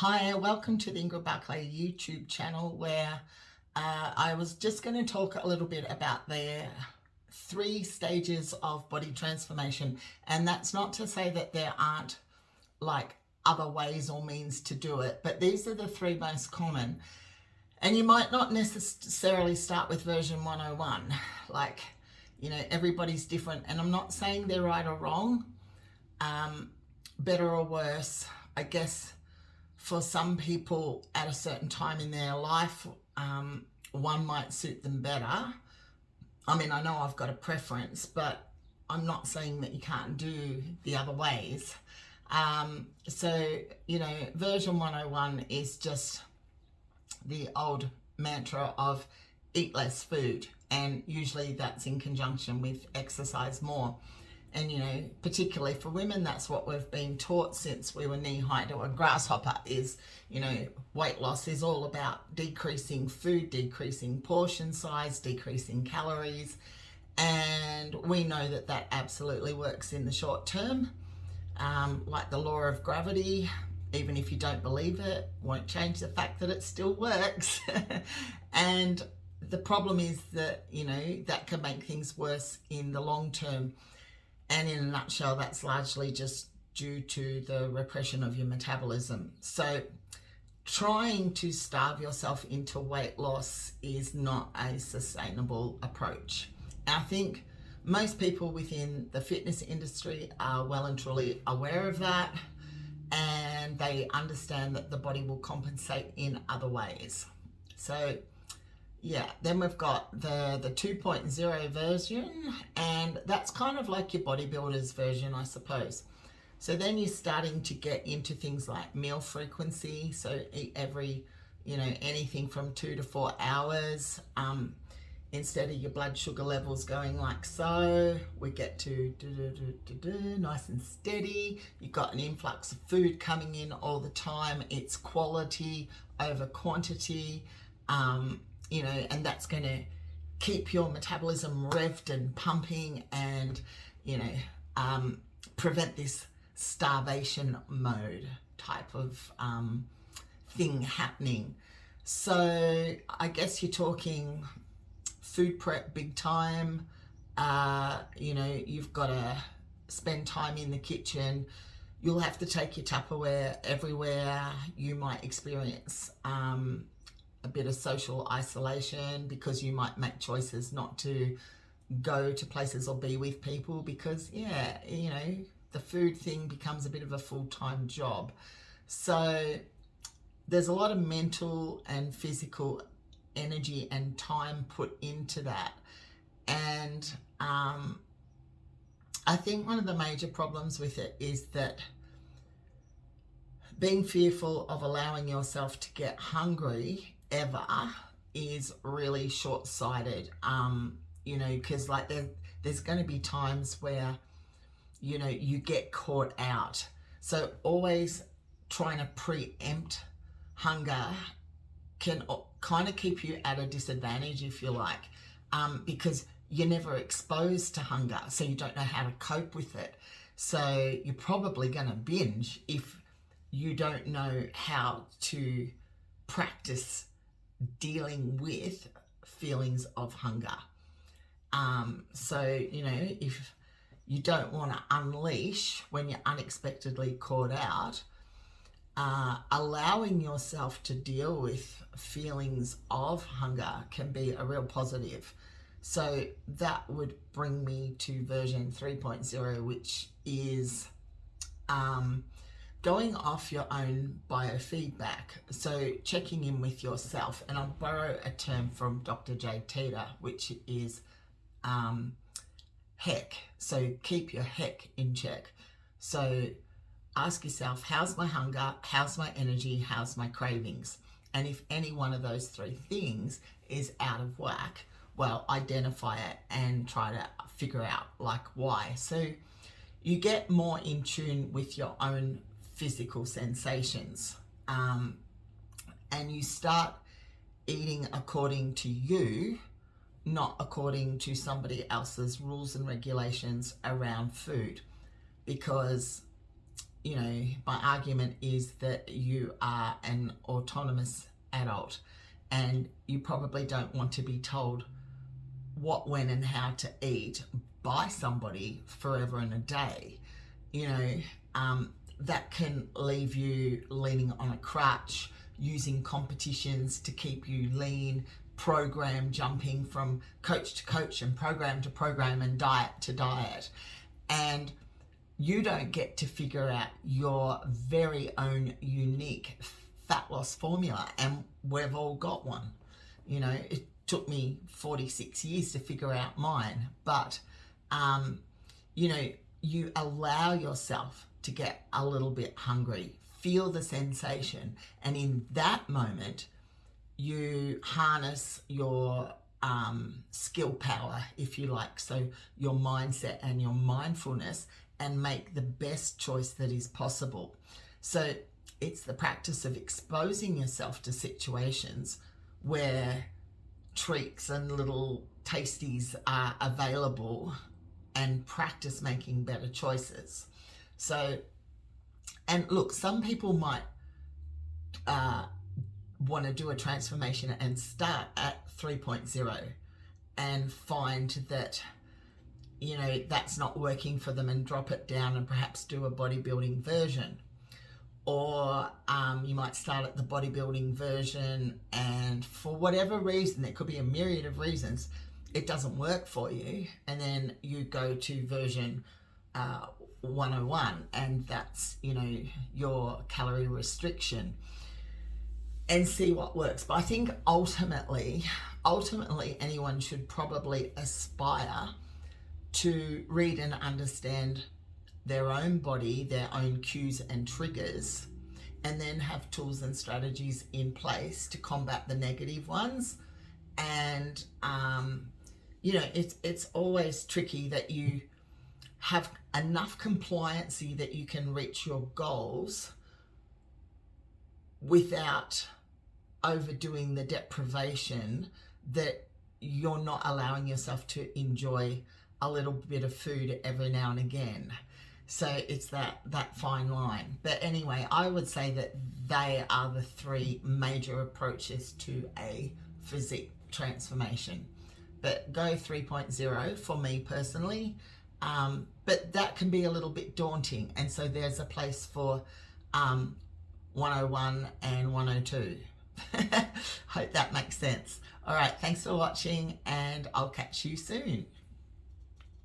Hi, welcome to the Ingrid Barclay YouTube channel where I was just going to talk a little bit about the 3 stages of body transformation. And that's not to say that there aren't like other ways or means to do it, but these are the 3 most common. And you might not necessarily start with version 101. Like, everybody's different. And I'm not saying they're right or wrong, better or worse. I guess for some people at a certain time in their life, one might suit them better. I mean, I know I've got a preference, but I'm not saying that you can't do the other ways. Version 101 is just the old mantra of eat less food, and usually that's in conjunction with exercise more. And particularly for women, that's what we've been taught since we were knee-high to a grasshopper is, weight loss is all about decreasing food, decreasing portion size, decreasing calories. And we know that that absolutely works in the short term. Like the law of gravity, even if you don't believe it, won't change the fact that it still works. And the problem is that, that can make things worse in the long term. And in a nutshell, that's largely just due to the repression of your metabolism. So trying to starve yourself into weight loss is not a sustainable approach. I think most people within the fitness industry are well and truly aware of that, and they understand that the body will compensate in other ways. So yeah, then we've got the 2.0 version, and that's kind of like your bodybuilder's version, I suppose. So then you're starting to get into things like meal frequency. So eat every, anything from 2 to 4 hours. Instead of your blood sugar levels going like so, we get to nice and steady. You've got an influx of food coming in all the time. It's quality over quantity. And that's going to keep your metabolism revved and pumping and, prevent this starvation mode type of thing happening. So I guess you're talking food prep big time. You've got to spend time in the kitchen. You'll have to take your Tupperware everywhere. You might experience a bit of social isolation because you might make choices not to go to places or be with people because, the food thing becomes a bit of a full-time job. So there's a lot of mental and physical energy and time put into that. And I think one of the major problems with it is that being fearful of allowing yourself to get hungry ever is really short-sighted, because there's going to be times where you get caught out. So always trying to preempt hunger can kind of keep you at a disadvantage, if you like, because you're never exposed to hunger, so you don't know how to cope with it. So you're probably going to binge if you don't know how to practice dealing with feelings of hunger. If you don't want to unleash when you're unexpectedly caught out, allowing yourself to deal with feelings of hunger can be a real positive. So that would bring me to version 3.0, which is going off your own biofeedback. So checking in with yourself, and I'll borrow a term from Dr. Jade Teta, which is heck. So keep your heck in check. So ask yourself, how's my hunger? How's my energy? How's my cravings? And if any one of those 3 things is out of whack, well, identify it and try to figure out why. So you get more in tune with your own physical sensations, and you start eating according to you, not according to somebody else's rules and regulations around food, because you know, my argument is that you are an autonomous adult and you probably don't want to be told what, when, and how to eat by somebody forever and a day. You know, that can leave you leaning on a crutch, using competitions to keep you lean, program jumping from coach to coach and program to program and diet to diet. And you don't get to figure out your very own unique fat loss formula, and we've all got one. You know, it took me 46 years to figure out mine, but you know, you allow yourself to get a little bit hungry, feel the sensation, and in that moment you harness your skill power, if you like, so your mindset and your mindfulness, and make the best choice that is possible. So it's the practice of exposing yourself to situations where treats and little tasties are available, and practice making better choices. So, and look, some people might want to do a transformation and start at 3.0 and find that, you know, that's not working for them and drop it down and perhaps do a bodybuilding version. Or you might start at the bodybuilding version and for whatever reason, there could be a myriad of reasons, it doesn't work for you, and then you go to version 101, and that's, you know, your calorie restriction, and see what works. But I think ultimately anyone should probably aspire to read and understand their own body, their own cues and triggers, and then have tools and strategies in place to combat the negative ones. And you know, it's always tricky that you have enough compliancy that you can reach your goals without overdoing the deprivation, that you're not allowing yourself to enjoy a little bit of food every now and again. So it's that fine line. But anyway, I would say that they are the three major approaches to a physique transformation. But go 3.0 for me personally. But that can be a little bit daunting. And so there's a place for 101 and 102. Hope that makes sense. All right, thanks for watching, and I'll catch you soon.